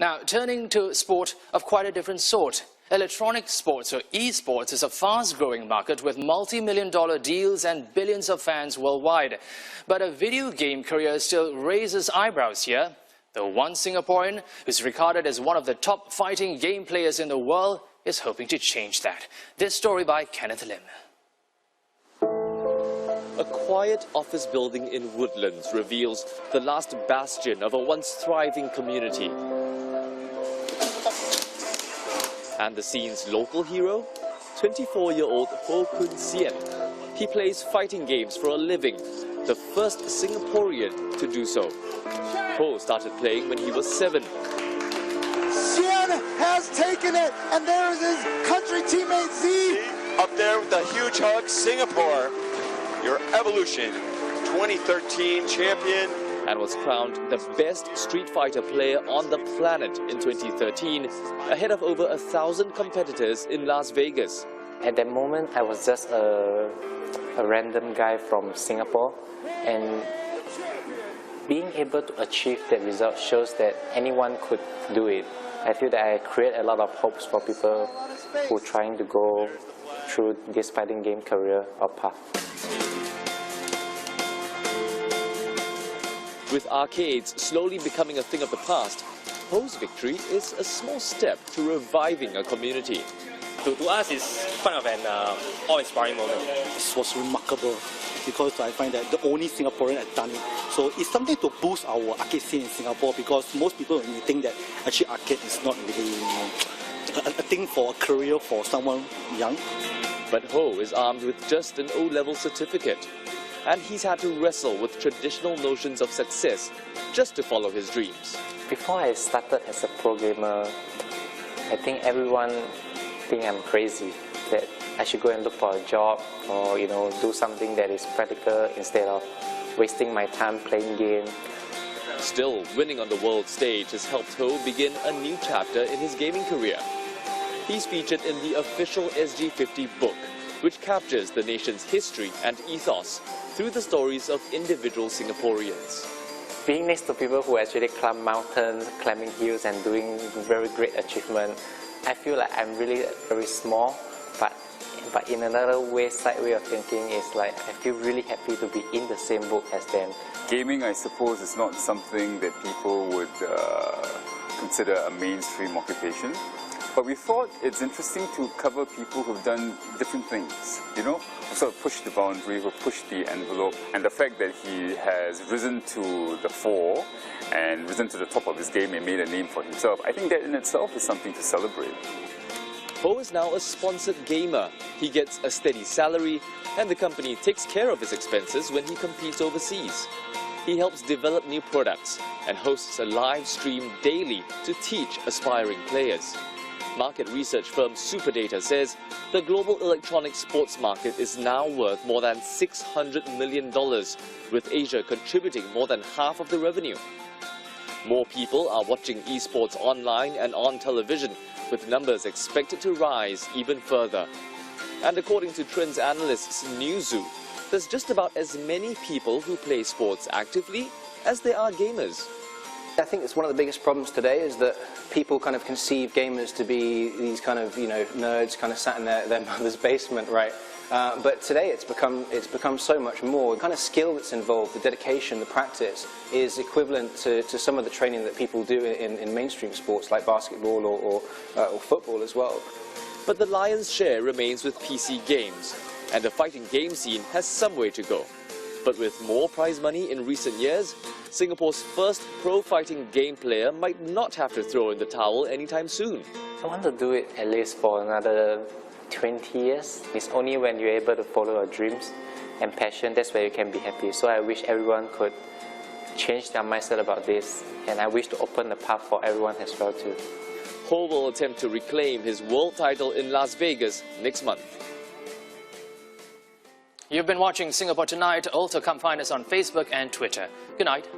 Now, turning to sport of quite a different sort. Electronic sports, or esports, is a fast-growing market with multi-million-dollar deals and billions of fans worldwide. But a video game career still raises eyebrows here. The one Singaporean, who's regarded as one of the top fighting game players in the world, is hoping to change that. This story by Kenneth Lim. A quiet office building in Woodlands reveals the last bastion of a once thriving community. And the scene's local hero? 24-year-old Xian. He plays fighting games for a living, the first Singaporean to do so. Ho started playing when he was 7. Xian has taken it, and there is his country teammate Z. Up there with a huge hug, Singapore, your evolution, 2013 champion. And was crowned the best Street Fighter player on the planet in 2013, ahead of over 1,000 competitors in Las Vegas. At that moment, I was just a random guy from Singapore, and being able to achieve that result shows that anyone could do it. I feel that I create a lot of hopes for people who are trying to go through this fighting game career or path. With arcades slowly becoming a thing of the past, Ho's victory is a small step to reviving a community. To us, it's kind of an awe-inspiring moment. This was remarkable because I find that the only Singaporean had done it. So it's something to boost our arcade scene in Singapore, because most people may think that actually arcade is not really a thing for a career for someone young. But Ho is armed with just an O-level certificate, and he's had to wrestle with traditional notions of success just to follow his dreams. Before I started as a pro gamer, I think everyone think I'm crazy, that I should go and look for a job or do something that is practical instead of wasting my time playing games. Still, winning on the world stage has helped Ho begin a new chapter in his gaming career. He's featured in the official SG50 book, which captures the nation's history and ethos through the stories of individual Singaporeans. Being next to people who actually climb mountains, climbing hills and doing very great achievement, I feel like I'm really very small, but in another side way of thinking is like I feel really happy to be in the same boat as them. Gaming, I suppose, is not something that people would consider a mainstream occupation. But we thought it's interesting to cover people who've done different things, who sort of pushed the boundary, who pushed the envelope, and the fact that he has risen to the fore and risen to the top of his game and made a name for himself. I think that in itself is something to celebrate. Ho is now a sponsored gamer. He gets a steady salary, and the company takes care of his expenses when he competes overseas. He helps develop new products and hosts a live stream daily to teach aspiring players. Market research firm Superdata says the global electronic sports market is now worth more than $600 million, with Asia contributing more than half of the revenue. More people are watching esports online and on television, with numbers expected to rise even further. And according to trends analysts Newzoo, there's just about as many people who play sports actively as there are gamers. I think it's one of the biggest problems today is that people kind of conceive gamers to be these kind of nerds kind of sat in their mother's basement, right? But today it's become so much more. The kind of skill that's involved, the dedication, the practice is equivalent to some of the training that people do in mainstream sports like basketball or football as well. But the lion's share remains with PC games, and the fighting game scene has some way to go. But with more prize money in recent years, Singapore's first pro fighting game player might not have to throw in the towel anytime soon. I want to do it at least for another 20 years. It's only when you're able to follow your dreams and passion, that's where you can be happy. So I wish everyone could change their mindset about this, and I wish to open the path for everyone as well too. Ho will attempt to reclaim his world title in Las Vegas next month. You've been watching Singapore Tonight. Also come find us on Facebook and Twitter. Good night.